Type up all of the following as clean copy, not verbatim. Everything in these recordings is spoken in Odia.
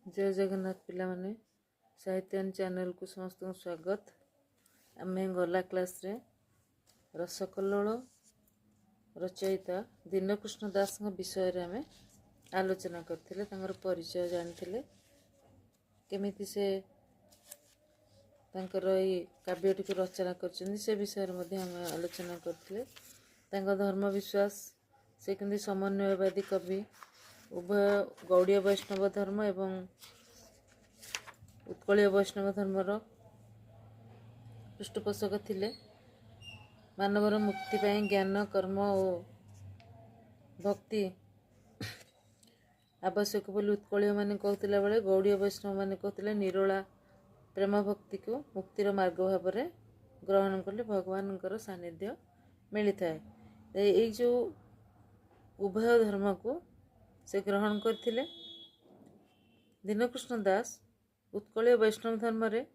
जय जगन्नाथ पिला माने साहित्यान चैनल को समस्त को स्वागत। आमे गला क्लास रे रसकल्लोल रचयिता दीनकृष्ण दास विषय रे आमे आलोचना करथिले। तांगर परिचय जानिथिले, केमिति से तांकर ई काव्यटी को रचना करछन्ती से विषय रे मध्ये आमे आलोचना करथिले। तांकर धर्म विश्वास से केंदी समन्वयवादी कवि, उभय गौड़ीय वैष्णव धर्म एवं उत्कलीय वैष्णव धर्मर पृष्ठपोषक थिले। मानवर मुक्ति पाई ज्ञान कर्म और भक्ति आवश्यक बोली उत्कलीय माने कहतिला बेले गौड़ीय वैष्णव माने कहतिले निरोला प्रेम भक्ति को मुक्तिर मार्ग भाव में ग्रहण कले भगवान सानिध्य मिली थाए। ये जो उभय धर्म को से ग्रहण करथिले। दीनकृष्ण दास उत्कलीय वैष्णव धर्म रे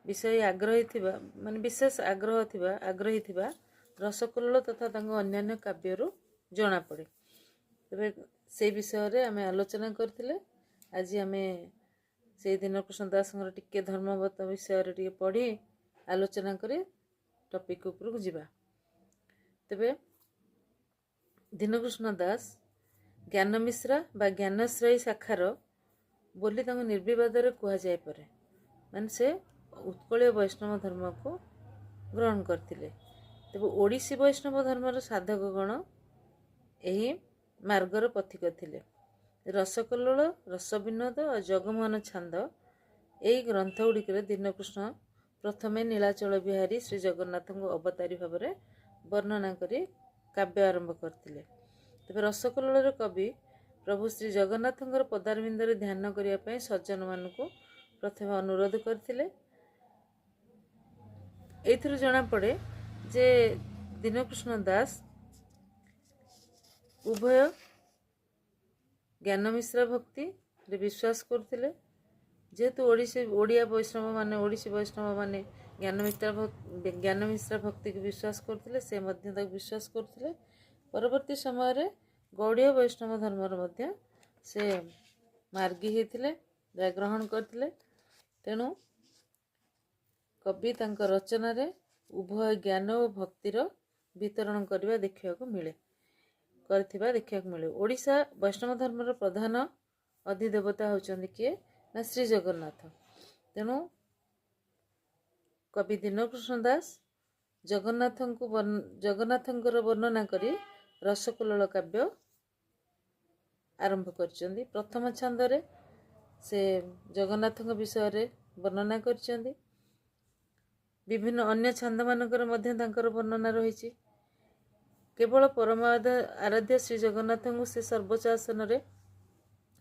विषय आग्रही थिबा माने विशेष आग्रही थिबा रसकल्लोल तथा तांको अन्यान्य काव्यरू जना पड़े। तबे से विषय रे आमे आलोचना करथिले। आज आमे से दीनकृष्ण दास टिके धर्मवत विषय रे टिके पढ़ी आलोचना करे टॉपिक ऊपर को जिबा। तबे दीनकृष्ण दास ज्ञान मिश्रा बा ज्ञानश्रयी शाखार बोली तांको निर्विवाद कह जाय पारे। माने से उत्कलीय वैष्णव धर्म को ग्रहण करथिले। तबे ओडिसी वैष्णव धर्मर साधकगण एही मार्गर पथिक थिले। रसकल्लोल रसविनोद और जगमोहन छांद एही ग्रंथ गुड़िक दीनकृष्ण प्रथमे नीलाचल बिहारी श्री जगन्नाथ अवतारी भाव में वर्णना करी काव्य आरंभ करथिले। तबे रसकल्लोल कवि प्रभु श्री जगन्नाथ पदारविंदर ध्यान करने सज्जन मानक प्रथम अनुरोध करथिले। एथिरु जना पड़े जे दीनकृष्ण दास उभय ज्ञान मिश्रा भक्ति रे विश्वास करथिले। जेहेतु ओडिया वैष्णव माने ज्ञान मिश्रा भक्ति को विश्वास करथिले, से मध्य तक विश्वास करथिले। परवर्ती समय रे गौड़ीय वैष्णव धर्मर मध्य से मार्गी हेथिले, ग्रहण करथिले। तेणु कवि तांकर रचना रे उभय ज्ञान और भक्तिर वितरण करथिबा देखिବାକୁ मिले। ओडिशा वैष्णव धर्मर प्रधान अधिदेवता होचंदी किए ना श्री जगन्नाथ। तेणु कवि दीनकृष्ण दास जगन्नाथंकर वर्णना करी रसकल्लोल काव्य आरंभ करचंदी। प्रथम छंद रे से जगन्नाथ विषय रे वर्णना करचंदी। विभिन्न अन्य छंद मानकर मध्य तांकर वर्णना रहिछि। केवल परम आराध्य श्री जगन्नाथ को से सर्वोच्च आसन रे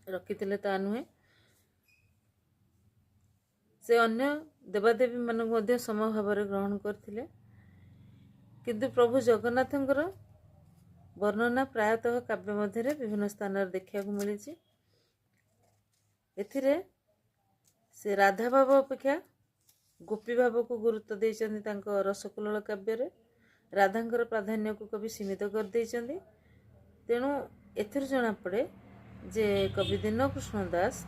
रखिथिले ता नुहे, से अन्य देवादेवी मानक मध्य समभाव रे ग्रहण करथिले। किंतु प्रभु जगन्नाथंकर वर्णना प्रायतः काव्य मध्य विभिन्न स्थान देखा मिली। एथिरे से राधा भाव अपेक्षा गोपी भाव को गुरुत्व देइचंदी। तांको रसकल्लोल काव्य रे राधांकर प्राधान्य को कवि सीमित कर देइचंदी। तेणु एथिर जना पड़े जे कवि दीनकृष्ण दास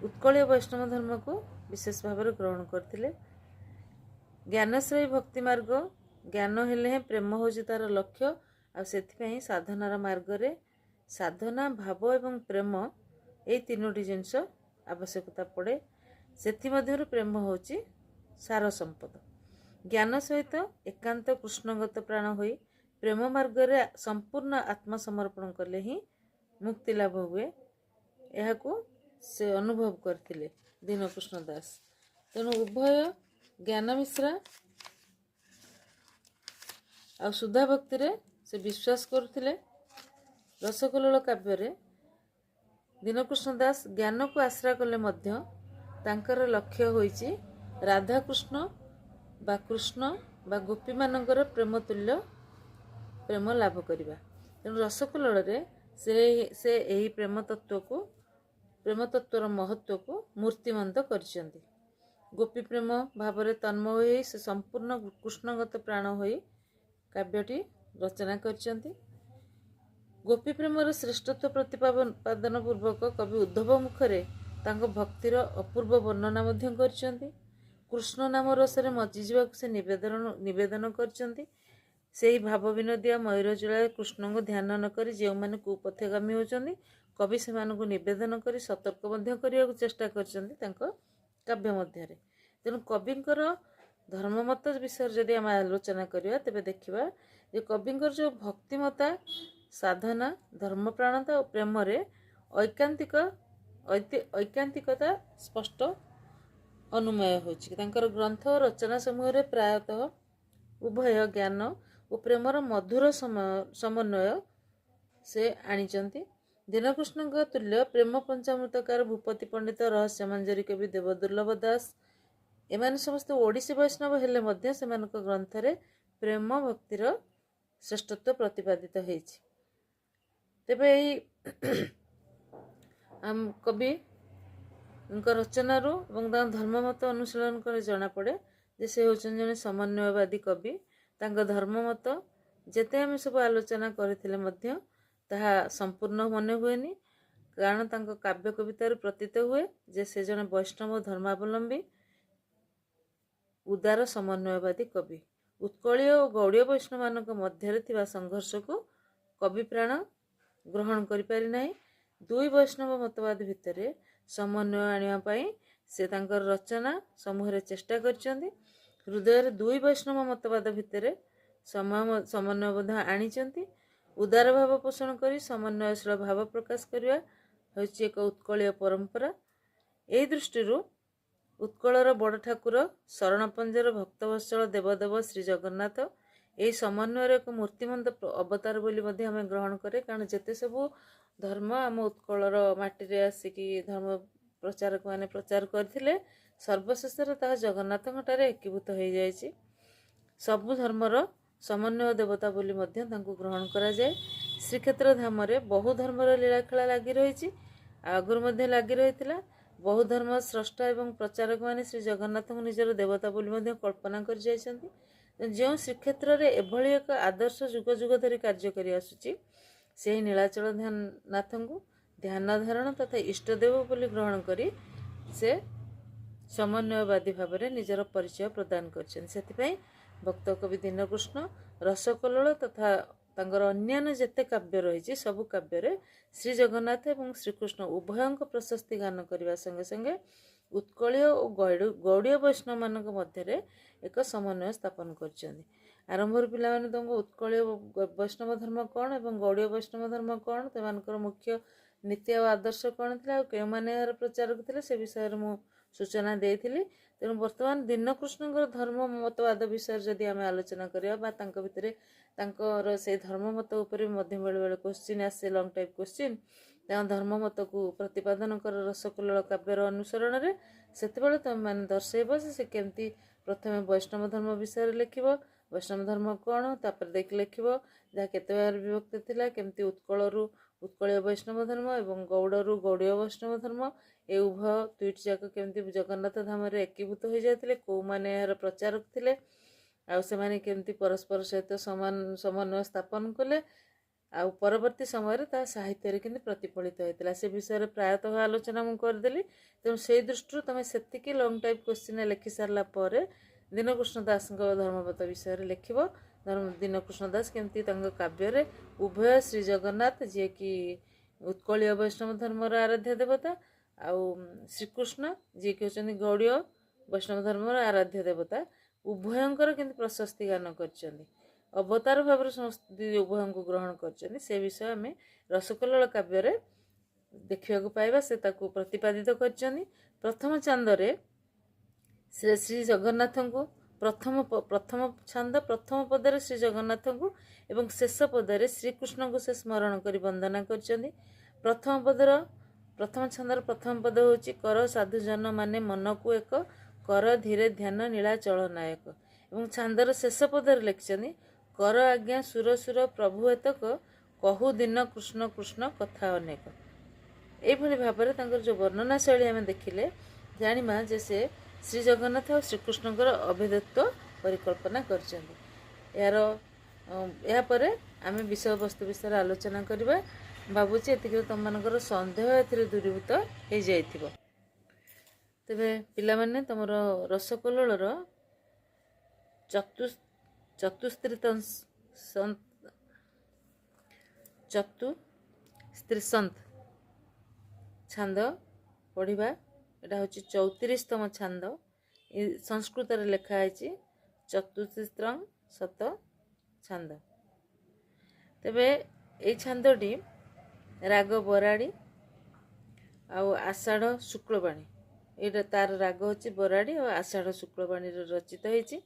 उत्कलीय वैष्णव धर्म को विशेष भाव में ग्रहण करथिले। ज्ञानश्रयी भक्ति मार्ग ज्ञान हेले प्रेम होची तार लक्ष्य। आ सेथिपई साधनार मार्ग रे साधना भाव एवं प्रेम ए तीनोटी जिनस आवश्यकता पड़े। सेथि मध्यरु प्रेम होची सार संपद। ज्ञान सहित एकांत कृष्णगत प्राण होई प्रेम मार्ग रे संपूर्ण आत्मसमर्पण कले ही मुक्ति लाभ हुए। एहाकू से अनुभव करथिले दीनकृष्ण दास। तेणु उभय ज्ञान मिश्रा आ सुधा भक्ति रे से विश्वास करथिले। रसकल्लोल काव्य रे दीनकृष्ण दास ज्ञान को आश्रय कले मध्य तांकर लक्ष्य होईची राधा कृष्ण बा गोपी मानकर प्रेम तुल्य प्रेम लाभ करिबा। तेणु रसकल्लोल रे से एही प्रेम तत्वर महत्व को मूर्तिमंत करचंदी। गोपी प्रेम भाव रे तन्मय होई से संपूर्ण कृष्णगत प्राण होई काव्यटी रचना करचंदी। गोपी प्रेमर श्रेष्ठत्व प्रतिपादन पूर्वक कवि उद्धव मुखरे ତାଙ୍କ ଭକ୍ତିର ଅପୂର୍ବ ବର୍ଣ୍ଣନା ମଧ୍ୟ କରିଛନ୍ତି। କୃଷ୍ଣ ନାମ ରସରେ ମଜିଯିବାକୁ ସେ ନିବେଦନ କରିଛନ୍ତି। ସେହି ଭାବ ବିନୋଦିଆ ମୟୂରଚୂଳାରେ କୃଷ୍ଣଙ୍କୁ ଧ୍ୟାନ ନ କରି ଯେଉଁମାନେ କୁପଥଗାମୀ ହେଉଛନ୍ତି, କବି ସେମାନଙ୍କୁ ନିବେଦନ କରି ସତର୍କ ମଧ୍ୟ କରିବାକୁ ଚେଷ୍ଟା କରିଛନ୍ତି ତାଙ୍କ କାବ୍ୟ ମଧ୍ୟରେ। ତେଣୁ କବିଙ୍କର ଧର୍ମମତ ବିଷୟରେ ଯଦି ଆମେ ଆଲୋଚନା କରିବା, ତେବେ ଦେଖିବା ଯେ କବିଙ୍କର ଯେଉଁ ଭକ୍ତିମତା, ସାଧନା, ଧର୍ମପ୍ରାଣତା ଓ ପ୍ରେମରେ ଐକାନ୍ତିକତା ସ୍ପଷ୍ଟ ଅନୁମୟ ହେଉଛି। ତାଙ୍କର ଗ୍ରନ୍ଥ ଓ ରଚନା ସମୂହରେ ପ୍ରାୟତଃ ଉଭୟ ଜ୍ଞାନ ଓ ପ୍ରେମର ମଧୁର ସମନ୍ୱୟ ସେ ଆଣିଛନ୍ତି। ଦୀନକୃଷ୍ଣଙ୍କ ତୁଲ୍ୟ ପ୍ରେମ ପଞ୍ଚାମୃତକାର ଭୂପତି ପଣ୍ଡିତ, ରହସ୍ୟମଞ୍ଜରୀ କବି ଦେବଦୁର୍ଲ୍ଲଭ ଦାସ, ଏମାନେ ସମସ୍ତେ ଓଡ଼ିଶୀ ବୈଷ୍ଣବ ହେଲେ ମଧ୍ୟ ସେମାନଙ୍କ ଗ୍ରନ୍ଥରେ ପ୍ରେମ ଭକ୍ତିର ଶ୍ରେଷ୍ଠତ୍ୱ ପ୍ରତିପାଦିତ ହେଇଛି। ତେବେ ଏହି କବିଙ୍କ ରଚନାରୁ ଏବଂ ତାଙ୍କ ଧର୍ମମତ ଅନୁଶୀଳନ କରି ଜଣାପଡ଼େ ଯେ ସେ ହେଉଛନ୍ତି ଜଣେ ସମନ୍ୱୟବାଦୀ କବି। ତାଙ୍କ ଧର୍ମମତ ଯେତେ ଆମେ ସବୁ ଆଲୋଚନା କରିଥିଲେ ମଧ୍ୟ ତାହା ସମ୍ପୂର୍ଣ୍ଣ ମନେ ହୁଏନି, କାରଣ ତାଙ୍କ କାବ୍ୟ କବିତାରୁ ପ୍ରତୀତ ହୁଏ ଯେ ସେ ଜଣେ ବୈଷ୍ଣବ ଧର୍ମାବଲମ୍ବୀ ଉଦାର ସମନ୍ୱୟବାଦୀ କବି। ଉତ୍କଳୀୟ ଓ ଗୌଡ଼ୀୟ ବୈଷ୍ଣବମାନଙ୍କ ମଧ୍ୟରେ ଥିବା ସଂଘର୍ଷକୁ କବି ପ୍ରାଣ ଗ୍ରହଣ କରିପାରି ନାହିଁ। ଦୁଇ ବୈଷ୍ଣବ ମତବାଦ ଭିତରେ ସମନ୍ୱୟ ଆଣିବା ପାଇଁ ସେ ତାଙ୍କର ରଚନା ସମୂହରେ ଚେଷ୍ଟା କରିଛନ୍ତି। ହୃଦୟରେ ଦୁଇ ବୈଷ୍ଣବ ମତବାଦ ଭିତରେ ସମନ୍ୱୟ ମଧ୍ୟ ଆଣିଛନ୍ତି। ଉଦାର ଭାବ ପୋଷଣ କରି ସମନ୍ୱୟଶୀଳ ଭାବ ପ୍ରକାଶ କରିବା ହେଉଛି ଏକ ଉତ୍କଳୀୟ ପରମ୍ପରା। ଏହି ଦୃଷ୍ଟିରୁ ଉତ୍କଳର ବଡ଼ ଠାକୁର, ଶରଣପଞ୍ଜର ଭକ୍ତବତ୍ସଳ ଦେବଦେବ ଶ୍ରୀ ଜଗନ୍ନାଥ ଏହି ସମନ୍ୱୟର ଏକ ମୂର୍ତ୍ତିମନ୍ତ ଅବତାର ବୋଲି ମଧ୍ୟ ଆମେ ଗ୍ରହଣ କରେ। କାରଣ ଯେତେ ସବୁ ଧର୍ମ ଆମ ଉତ୍କଳର ମାଟିରେ ଆସିକି ଧର୍ମ ପ୍ରଚାରକମାନେ ପ୍ରଚାର କରିଥିଲେ, ସର୍ବଶେଷରେ ତାହା ଜଗନ୍ନାଥଙ୍କଠାରେ ଏକୀଭୂତ ହୋଇଯାଇଛି। ସବୁ ଧର୍ମର ସମନ୍ୱୟ ଦେବତା ବୋଲି ମଧ୍ୟ ତାଙ୍କୁ ଗ୍ରହଣ କରାଯାଏ। ଶ୍ରୀକ୍ଷେତ୍ର ଧାମରେ ବହୁ ଧର୍ମର ଲୀଳାଖେଳା ଲାଗି ରହିଛି, ଆଗରୁ ମଧ୍ୟ ଲାଗି ରହିଥିଲା। ବହୁ ଧର୍ମ ସ୍ରଷ୍ଟା ଏବଂ ପ୍ରଚାରକମାନେ ଶ୍ରୀ ଜଗନ୍ନାଥଙ୍କୁ ନିଜର ଦେବତା ବୋଲି ମଧ୍ୟ କଳ୍ପନା କରି ଯାଇଛନ୍ତି। ଯେଉଁ ଶ୍ରୀକ୍ଷେତ୍ରରେ ଏଭଳି ଏକ ଆଦର୍ଶ ଯୁଗ ଯୁଗ ଧରି କାର୍ଯ୍ୟ କରି ଆସୁଛି, ସେହି ନୀଳାଚଳ ନାଥଙ୍କୁ ଧ୍ୟାନ ଧାରଣ ତଥା ଇଷ୍ଟଦେବ ବୋଲି ଗ୍ରହଣ କରି ସେ ସମନ୍ୱୟବାଦୀ ଭାବରେ ନିଜର ପରିଚୟ ପ୍ରଦାନ କରିଛନ୍ତି। ସେଥିପାଇଁ ଭକ୍ତ କବି ଦୀନକୃଷ୍ଣ ରସକଲ୍ଲୋଳ ତଥା ତାଙ୍କର ଅନ୍ୟାନ୍ୟ ଯେତେ କାବ୍ୟ ରହିଛି, ସବୁ କାବ୍ୟରେ ଶ୍ରୀ ଜଗନ୍ନାଥ ଏବଂ ଶ୍ରୀକୃଷ୍ଣ ଉଭୟଙ୍କ ପ୍ରଶସ୍ତି ଗାନ କରିବା ସଙ୍ଗେ ସଙ୍ଗେ ଉତ୍କଳୀୟ ଓ ଗୌଡ଼ୀୟ ବୈଷ୍ଣବମାନଙ୍କ ମଧ୍ୟରେ ଏକ ସମନ୍ୱୟ ସ୍ଥାପନ କରିଛନ୍ତି। ଆରମ୍ଭରୁ ପିଲାମାନେ ତାଙ୍କୁ ଉତ୍କଳୀୟ ବୈଷ୍ଣବ ଧର୍ମ କ'ଣ ଏବଂ ଗୌଡ଼ୀୟ ବୈଷ୍ଣବ ଧର୍ମ କ'ଣ, ସେମାନଙ୍କର ମୁଖ୍ୟ ନୀତି ଆଉ ଆଦର୍ଶ କ'ଣ ଥିଲା ଆଉ କେଉଁମାନେ ଏହାର ପ୍ରଚାରକ ଥିଲେ, ସେ ବିଷୟରେ ମୁଁ ସୂଚନା ଦେଇଥିଲି। ତେଣୁ ବର୍ତ୍ତମାନ ଦୀନକୃଷ୍ଣଙ୍କର ଧର୍ମ ମତବାଦ ବିଷୟରେ ଯଦି ଆମେ ଆଲୋଚନା କରିବା ବା ତାଙ୍କ ଭିତରେ ତାଙ୍କର ସେଇ ଧର୍ମମତ ଉପରେ ମଧ୍ୟ ବେଳେବେଳେ କୋଶ୍ଚିନ୍ ଆସେ, ଲଙ୍ଗ୍ ଟାଇପ୍ କୋଶ୍ଚିନ୍, ତାଙ୍କ ଧର୍ମମତକୁ ପ୍ରତିପାଦନ କର ରସକଲ୍ଲୋଳ କାବ୍ୟର ଅନୁସରଣରେ, ସେତେବେଳେ ତୁମେମାନେ ଦର୍ଶାଇବ ଯେ ସେ କେମିତି ପ୍ରଥମେ ବୈଷ୍ଣବ ଧର୍ମ ବିଷୟରେ ଲେଖିବ, ବୈଷ୍ଣବ ଧର୍ମ କ'ଣ, ତାପରେ ଦେଇକି ଲେଖିବ ଯାହା କେତେ ଭାବରେ ବିଭକ୍ତ ଥିଲା, କେମିତି ଉତ୍କଳରୁ ଉତ୍କଳୀୟ ବୈଷ୍ଣବ ଧର୍ମ ଏବଂ ଗୌଡ଼ରୁ ଗୌଡ଼ୀୟ ବୈଷ୍ଣବ ଧର୍ମ ଏ ଉଭୟ ଦୁଇଟି ଯାକ କେମିତି ଜଗନ୍ନାଥ ଧାମରେ ଏକୀଭୂତ ହୋଇଯାଇଥିଲେ, କେଉଁମାନେ ଏହାର ପ୍ରଚାରକ ଥିଲେ ଆଉ ସେମାନେ କେମିତି ପରସ୍ପର ସହିତ ସମନ୍ୱୟ ସ୍ଥାପନ କଲେ, ଆଉ ପରବର୍ତ୍ତୀ ସମୟରେ ତାହା ସାହିତ୍ୟରେ କେମିତି ପ୍ରତିଫଳିତ ହୋଇଥିଲା, ସେ ବିଷୟରେ ପ୍ରାୟତଃ ଆଲୋଚନା ମୁଁ କରିଦେଲି। ତେଣୁ ସେଇ ଦୃଷ୍ଟିରୁ ତୁମେ ସେତିକି ଲଙ୍ଗ୍ ଟାଇପ୍ କୋଶ୍ଚିନ୍ ଲେଖି ସାରିଲା ପରେ ଦୀନକୃଷ୍ଣ ଦାସଙ୍କ ଧର୍ମପଦ ବିଷୟରେ ଲେଖିବ। ଦୀନକୃଷ୍ଣ ଦାସ କେମିତି ତାଙ୍କ କାବ୍ୟରେ ଉଭୟ ଶ୍ରୀ ଜଗନ୍ନାଥ, ଯିଏକି ଉତ୍କଳୀୟ ବୈଷ୍ଣବ ଧର୍ମର ଆରାଧ୍ୟ ଦେବତା, ଆଉ ଶ୍ରୀକୃଷ୍ଣ ଯିଏକି ହେଉଛନ୍ତି ଗୌଡ଼ୀୟ ବୈଷ୍ଣବ ଧର୍ମର ଆରାଧ୍ୟ ଦେବତା, ଉଭୟଙ୍କର କେମିତି ପ୍ରଶସ୍ତି ଗାନ କରିଛନ୍ତି, ଅବତାର ଭାବରେ ସମସ୍ତେ ଉଭୟଙ୍କୁ ଗ୍ରହଣ କରିଛନ୍ତି, ସେ ବିଷୟ ଆମେ ରସକଲ୍ଲୋଳ କାବ୍ୟରେ ଦେଖିବାକୁ ପାଇବା। ସେ ତାକୁ ପ୍ରତିପାଦିତ କରିଛନ୍ତି। ପ୍ରଥମ ଚାନ୍ଦରେ ସେ ଶ୍ରୀ ଜଗନ୍ନାଥଙ୍କୁ ପ୍ରଥମ ଛାନ୍ଦ ପ୍ରଥମ ପଦରେ ଶ୍ରୀ ଜଗନ୍ନାଥଙ୍କୁ ଏବଂ ଶେଷ ପଦରେ ଶ୍ରୀକୃଷ୍ଣଙ୍କୁ ସେ ସ୍ମରଣ କରି ବନ୍ଦନା କରିଛନ୍ତି। ପ୍ରଥମ ଛାନ୍ଦର ପ୍ରଥମ ପଦ ହେଉଛି କର ସାଧୁଜନ ମାନେ ମନକୁ ଏକ, କର ଧୀରେ ଧ୍ୟାନ ନୀଳାଚଳ ନାୟକ, ଏବଂ ଛାନ୍ଦର ଶେଷ ପଦରେ ଲେଖିଛନ୍ତି କର ଆଜ୍ଞା ସୁର ସୁର ପ୍ରଭୁ ଏତକ, କହୁ ଦିନ କୃଷ୍ଣ କୃଷ୍ଣ କଥା ଅନେକ। ଏଇଭଳି ଭାବରେ ତାଙ୍କର ଯେଉଁ ବର୍ଣ୍ଣନା ଶୈଳୀ ଆମେ ଦେଖିଲେ ଜାଣିବା ଯେ ସେ ଶ୍ରୀ ଜଗନ୍ନାଥ ଆଉ ଶ୍ରୀକୃଷ୍ଣଙ୍କର ଅଭେଦତ୍ୱ ପରିକଳ୍ପନା କରିଛନ୍ତି। ଏହାପରେ ଆମେ ବିଷୟବସ୍ତୁ ବିଷୟରେ ଆଲୋଚନା କରିବା। ଭାବୁଛି ଏତିକିରେ ତୁମମାନଙ୍କର ସନ୍ଦେହ ଏଥିରେ ଦୂରୀଭୂତ ହୋଇଯାଇଥିବ। ତେବେ ପିଲାମାନେ ତମର ରସକଲ୍ଲୋଳର ଚତୁସ୍ତ୍ରିଶନ୍ତ ଛାନ୍ଦ ପଢ଼ିବା। ଏଟା ହେଉଛି 34ତମ ଛାନ୍ଦ। ସଂସ୍କୃତରେ ଲେଖା ହେଇଛି ଚତୁସ୍ତ୍ରିଶଂ ଶତ ଛାନ୍ଦ। ତେବେ ଏଇ ଛାନ୍ଦଟି ରାଗ ବରାଡ଼ି ଆଉ ଆଷାଢ଼ ଶୁକ୍ଳବାଣୀ, ଏଇଟା ତାର ରାଗ ହେଉଛି ବରାଡ଼ି ଆଉ ଆଷାଢ଼ ଶୁକ୍ଳବାଣୀରେ ରଚିତ ହେଇଛି।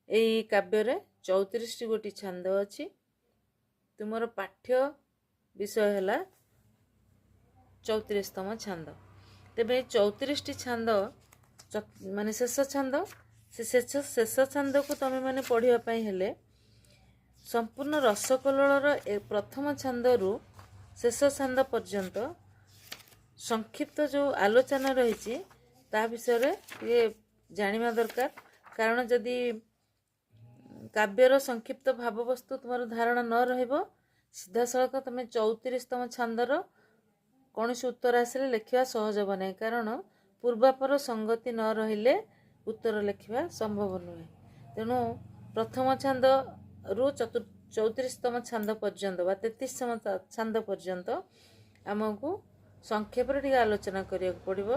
ଏହି କାବ୍ୟରେ 34ଟି ଗୋଟି ଛାନ୍ଦ ଅଛି। ତୁମର ପାଠ୍ୟ ବିଷୟ ହେଲା 34ତମ ଛାନ୍ଦ। ତେବେ ଏଇ 34ଟି ଛାନ୍ଦ ମାନେ ଶେଷ ଛାନ୍ଦ, ସେ ଶେଷ ଛାନ୍ଦକୁ ତମେ ମାନେ ପଢ଼ିବା ପାଇଁ ହେଲେ ସମ୍ପୂର୍ଣ୍ଣ ରସକଲ୍ଲୋଳର ପ୍ରଥମ ଛାନ୍ଦରୁ ଶେଷ ଛାନ୍ଦ ପର୍ଯ୍ୟନ୍ତ ସଂକ୍ଷିପ୍ତ ଯେଉଁ ଆଲୋଚନା ରହିଛି ତା ବିଷୟରେ ଟିକେ ଜାଣିବା ଦରକାର। କାରଣ ଯଦି କାବ୍ୟର ସଂକ୍ଷିପ୍ତ ଭାବବସ୍ତୁ ତୁମର ଧାରଣା ନ ରହିବ, ସିଧାସଳଖ ତୁମେ 34ତମ ଛାନ୍ଦର କୌଣସି ଉତ୍ତର ଆସିଲେ ଲେଖିବା ସହଜ ହେବ ନାହିଁ। କାରଣ ପୂର୍ବାପର ସଙ୍ଗତି ନ ରହିଲେ ଉତ୍ତର ଲେଖିବା ସମ୍ଭବ ନୁହେଁ। ତେଣୁ ପ୍ରଥମ ଛାନ୍ଦରୁ 34ତମ ଛାନ୍ଦ ପର୍ଯ୍ୟନ୍ତ ବା 33ତମ ଛାନ୍ଦ ପର୍ଯ୍ୟନ୍ତ ଆମକୁ ସଂକ୍ଷେପରେ ଟିକେ ଆଲୋଚନା କରିବାକୁ ପଡ଼ିବ।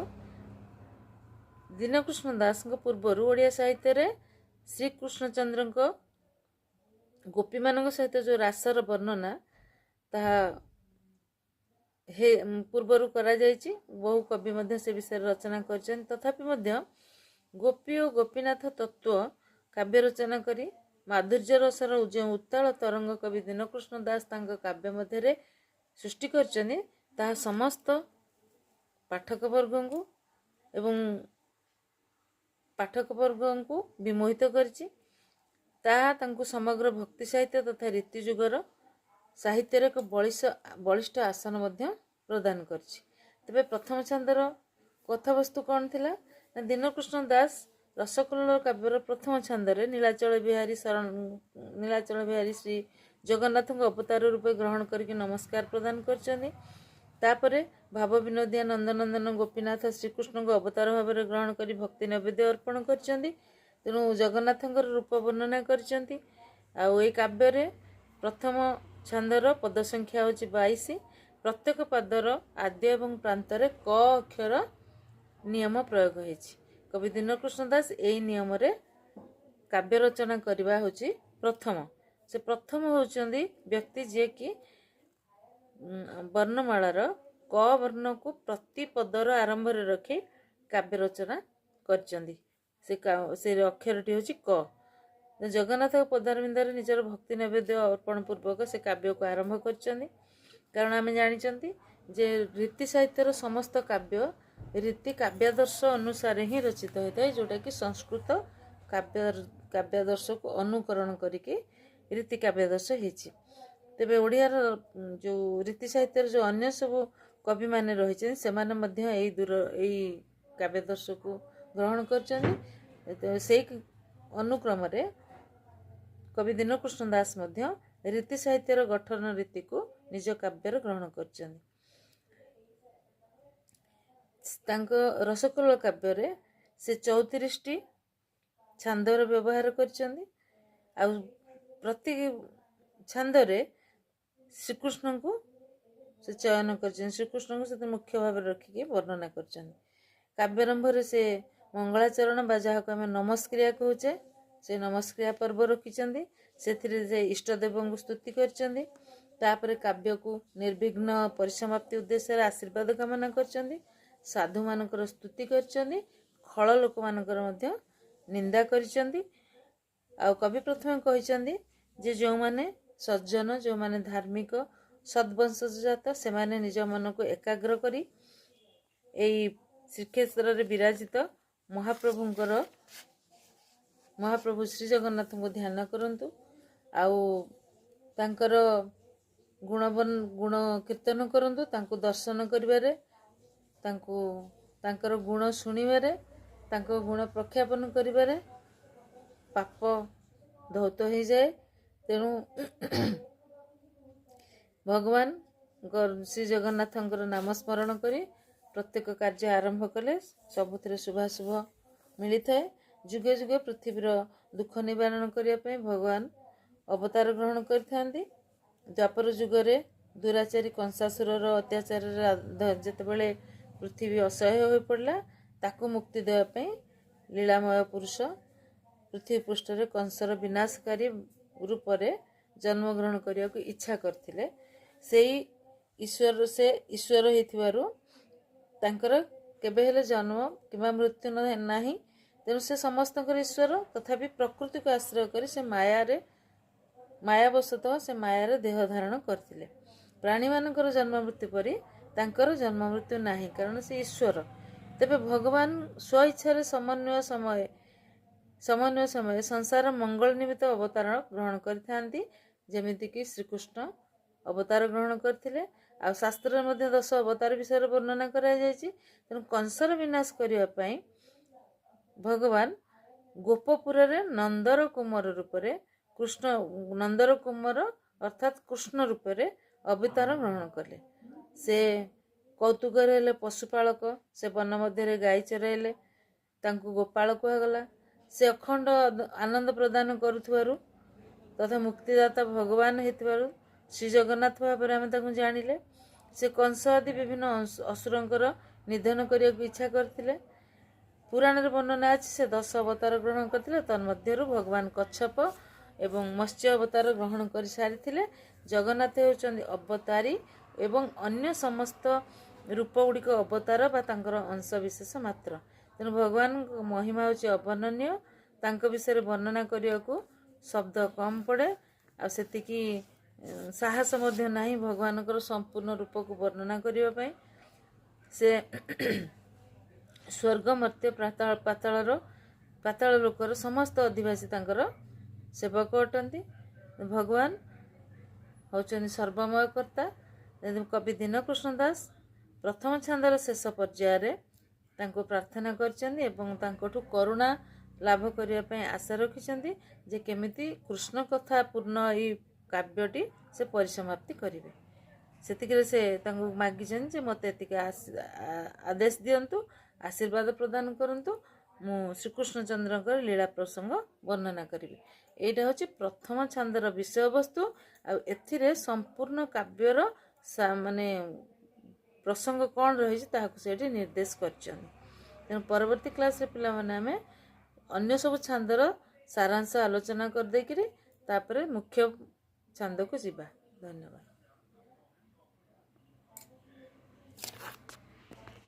ଦୀନକୃଷ୍ଣ ଦାସଙ୍କ ପୂର୍ବରୁ ଓଡ଼ିଆ ସାହିତ୍ୟରେ ଶ୍ରୀକୃଷ୍ଣଚନ୍ଦ୍ରଙ୍କ ଗୋପୀମାନଙ୍କ ସହିତ ଯେଉଁ ରାସର ବର୍ଣ୍ଣନା ତାହା ପୂର୍ବରୁ କରାଯାଇଛି। ବହୁ କବି ମଧ୍ୟ ସେ ବିଷୟରେ ରଚନା କରିଛନ୍ତି। ତଥାପି ମଧ୍ୟ ଗୋପୀ ଓ ଗୋପୀନାଥ ତତ୍ତ୍ୱ କାବ୍ୟ ରଚନା କରି ମାଧୁର୍ଯ୍ୟ ରସର ଯେଉଁ ଉତ୍ତାଳ ତରଙ୍ଗ କବି ଦୀନକୃଷ୍ଣ ଦାସ ତାଙ୍କ କାବ୍ୟ ମଧ୍ୟରେ ସୃଷ୍ଟି କରିଛନ୍ତି, ତାହା ସମସ୍ତ ପାଠକବର୍ଗଙ୍କୁ ବିମୋହିତ କରିଛି। ତାହା ତାଙ୍କୁ ସମଗ୍ର ଭକ୍ତି ସାହିତ୍ୟ ତଥା ରୀତି ଯୁଗର ସାହିତ୍ୟର ଏକ ବଳିଷ୍ଠ ଆସନ ମଧ୍ୟ ପ୍ରଦାନ କରିଛି। ତେବେ ପ୍ରଥମ ଛାନ୍ଦର କଥାବସ୍ତୁ କ'ଣ ଥିଲା ନା, ଦୀନକୃଷ୍ଣ ଦାସ ରସକଲ୍ଲୋଳ କାବ୍ୟର ପ୍ରଥମ ଛାନ୍ଦରେ ନୀଳାଚଳ ବିହାରୀ ଶ୍ରୀ ଜଗନ୍ନାଥଙ୍କ ଅବତାର ରୂପେ ଗ୍ରହଣ କରିକି ନମସ୍କାର ପ୍ରଦାନ କରିଛନ୍ତି। ତାପରେ ଭାବ ବିନୋଦିଆ ନନ୍ଦନନ୍ଦନ ଗୋପୀନାଥ ଶ୍ରୀକୃଷ୍ଣଙ୍କୁ ଅବତାର ଭାବରେ ଗ୍ରହଣ କରି ଭକ୍ତି ନୈବେଦ୍ୟ ଅର୍ପଣ କରିଛନ୍ତି। ତେଣୁ ଜଗନ୍ନାଥଙ୍କର ରୂପ ବର୍ଣ୍ଣନା କରିଛନ୍ତି। ଆଉ ଏଇ କାବ୍ୟରେ ପ୍ରଥମ ଛାନ୍ଦର ପଦ ସଂଖ୍ୟା ହେଉଛି 22। ପ୍ରତ୍ୟେକ ପାଦର ଆଦ୍ୟ ଏବଂ ପ୍ରାନ୍ତରେ କ ଅକ୍ଷର ନିୟମ ପ୍ରୟୋଗ ହୋଇଛି। କବି ଦୀନକୃଷ୍ଣ ଦାସ ଏହି ନିୟମରେ କାବ୍ୟ ରଚନା କରିବା ହେଉଛି ପ୍ରଥମ। ସେ ପ୍ରଥମ ହେଉଛନ୍ତି ବ୍ୟକ୍ତି ଯିଏକି ବର୍ଣ୍ଣମାଳାର କ ବର୍ଣ୍ଣକୁ ପ୍ରତି ପଦର ଆରମ୍ଭରେ ରଖି କାବ୍ୟ ରଚନା କରିଛନ୍ତି। ସେ ଅକ୍ଷରଟି ହେଉଛି କ। ଜଗନ୍ନାଥ ପଦାରବିନ୍ଦାରେ ନିଜର ଭକ୍ତି ନୈବେଦ୍ୟ ଅର୍ପଣ ପୂର୍ବକ ସେ କାବ୍ୟକୁ ଆରମ୍ଭ କରିଛନ୍ତି। କାରଣ ଆମେ ଜାଣିଛନ୍ତି ଯେ ରୀତି ସାହିତ୍ୟର ସମସ୍ତ କାବ୍ୟ ରୀତି କାବ୍ୟାଦର୍ଶ ଅନୁସାରେ ହିଁ ରଚିତ ହୋଇଥାଏ, ଯେଉଁଟାକି ସଂସ୍କୃତ କାବ୍ୟାଦର୍ଶକୁ ଅନୁକରଣ କରିକି ରୀତି କାବ୍ୟାଦର୍ଶ ହେଇଛି। ତେବେ ଓଡ଼ିଆର ଯେଉଁ ରୀତି ସାହିତ୍ୟର ଯେଉଁ ଅନ୍ୟ ସବୁ କବିମାନେ ରହିଛନ୍ତି, ସେମାନେ ମଧ୍ୟ ଏଇ କାବ୍ୟାଦର୍ଶକୁ ଗ୍ରହଣ କରିଛନ୍ତି। ସେଇ ଅନୁକ୍ରମରେ କବି ଦୀନକୃଷ୍ଣ ଦାସ ମଧ୍ୟ ରୀତି ସାହିତ୍ୟର ଗଠନ ରୀତିକୁ ନିଜ କାବ୍ୟରେ ଗ୍ରହଣ କରିଛନ୍ତି। ତାଙ୍କ ରସକଲ୍ଲୋଳ କାବ୍ୟରେ ସେ 34ଟି ଛାନ୍ଦର ବ୍ୟବହାର କରିଛନ୍ତି। ଆଉ ପ୍ରତି ଛାନ୍ଦରେ ଶ୍ରୀକୃଷ୍ଣଙ୍କୁ ସେ ଚୟନ କରିଛନ୍ତି, ଶ୍ରୀକୃଷ୍ଣଙ୍କୁ ସେ ମୁଖ୍ୟ ଭାବରେ ରଖିକି ବର୍ଣ୍ଣନା କରିଛନ୍ତି। କାବ୍ୟାରମ୍ଭରେ ସେ ମଙ୍ଗଳାଚରଣ ବା ଯାହାକୁ ଆମେ ନମସ୍କ୍ରିୟା କହୁଛେ, ସେ ନମସ୍କ୍ରିୟା ପର୍ବ ରଖିଛନ୍ତି। ସେଥିରେ ସେ ଇଷ୍ଟଦେବଙ୍କୁ ସ୍ତୁତି କରିଛନ୍ତି। ତାପରେ କାବ୍ୟକୁ ନିର୍ବିଘ୍ନ ପରିସମାପ୍ତି ଉଦ୍ଦେଶ୍ୟରେ ଆଶୀର୍ବାଦ କାମନା କରିଛନ୍ତି। ସାଧୁମାନଙ୍କର ସ୍ତୁତି କରିଛନ୍ତି, ଖଳ ଲୋକମାନଙ୍କର ମଧ୍ୟ ନିନ୍ଦା କରିଛନ୍ତି। ଆଉ କବି ପ୍ରଥମେ କହିଛନ୍ତି ଯେ ଯେଉଁମାନେ ସଜ୍ଜନ, ଯେଉଁମାନେ ଧାର୍ମିକ ସଦ୍ବଂଶଜାତ, ସେମାନେ ନିଜ ମନକୁ ଏକାଗ୍ର କରି ଏଇ ଶ୍ରୀକ୍ଷେତ୍ରରେ ବିରାଜିତ ମହାପ୍ରଭୁ ଶ୍ରୀ ଜଗନ୍ନାଥଙ୍କୁ ଧ୍ୟାନ କରନ୍ତୁ। ଆଉ ତାଙ୍କର ଗୁଣ କୀର୍ତ୍ତନ କରନ୍ତୁ। ତାଙ୍କୁ ଦର୍ଶନ କରିବାରେ, ତାଙ୍କର ଗୁଣ ଶୁଣିବାରେ, ତାଙ୍କ ଗୁଣ ପ୍ରଖ୍ୟାପନ କରିବାରେ ପାପ ଧୌତ ହୋଇଯାଏ। ତେଣୁ ଭଗବାନ ଶ୍ରୀ ଜଗନ୍ନାଥଙ୍କର ନାମ ସ୍ମରଣ କରି प्रत्येक कार्य आरंभ कले सबुथिरे शुभाशुभ मिली थाए। जुगे जुगे पृथ्वीर दुख निवारण करने भगवान अवतार ग्रहण करते। द्वापर जुगरे दुराचारी कंसासुर अत्याचार जितेबाला पृथ्वी असह्य हो पड़ा ताकू मुक्ति देवाई लीलामय पुरुष पृथ्वी पृष्ठ कंसर विनाशकारी रूप से जन्म ग्रहण करने को इच्छा करते। से ईश्वर होकर केबे हेले जन्म कि मृत्यु नहीं। तेणु से समस्त ईश्वर तथापि प्रकृति को आश्रय कर से मायावशतः से मायार देह धारण करते। प्राणी मानकर जन्म मृत्यु परी तांकर जन्म मृत्यु नहीं, कारण से ईश्वर। तेबे भगवान स्वेच्छा समन्वय समय संसार मंगल निमित्त अवतार ग्रहण करथांती। जेमिति कि श्रीकृष्ण अवतार ग्रहण करथिले। आ शास्त्र मध्य 10 अवतार विषय वर्णना करा जायछि। तेणु कंसर विनाश करिया पई भगवान गोपपुर रे नंदर कुमार रूप रे कृष्ण नंदर कुमार अर्थात कृष्ण रूप रे अवतार ग्रहण कले। से कौतुक हेले पशुपालक, से वन मध्य गाई चराइले, तांकु गोपाल कहगला। से अखंड आनंद प्रदान करुथुवारु तथा मुक्तिदाता भगवान हेतुवारु श्री जगन्नाथ भाव आम जानिले। से कंस आदि विभिन्न असुरंकर निधन करने को इच्छा करथिले। पुराण वर्णना अछि से 10 अवतार ग्रहण करथिले। तन्मध्यरु भगवान कच्छप एवं मत्स्य अवतार ग्रहण कर सारी। जगन्नाथ होउचंदी अवतारी एवं अन्य समस्त रूप गुड़िक अवतार बा तांकर अंश विशेष मात्र। तेणु भगवान महिमा होची अवर्णनीय। तांको विषय वर्णना करने को शब्द कम पड़े। आ सेतिकी साहस मध्य नहीं भगवान संपूर्ण रूप को वर्णना करने। से स्वर्ग मर्त्य पाताल लोकर समस्त अधिवासी तांकर सेवक अटंती। भगवान होचंदी सर्वमय कर्ता। कवि दीनकृष्ण दास प्रथम छांदर शेष पर्यायर तांको प्रार्थना करचंदी एवं तांकोठु करुणा लाभ करने आशा रखिंट जे केमिति कृष्ण कथा पूर्ण ये काव्यटी से परिसमाप्ति करेंगे। से मागिछन जे मते एतिके आदेश दियंतु, आशीर्वाद प्रदान करंतु, मु श्रीकृष्णचंद्र लीला प्रसंग वर्णना करी। एटा होची प्रथम छांदर विषय वस्तु। आ एथिरे संपूर्ण काव्यर माने प्रसंग कौन रही से निर्देश कर। परवर्ती क्लास रे पिला माने आमे अन्य सब छांदर सारांश आलोचना कर देकिरी तापरे मुख्य छांद को जीवा। धन्यवाद।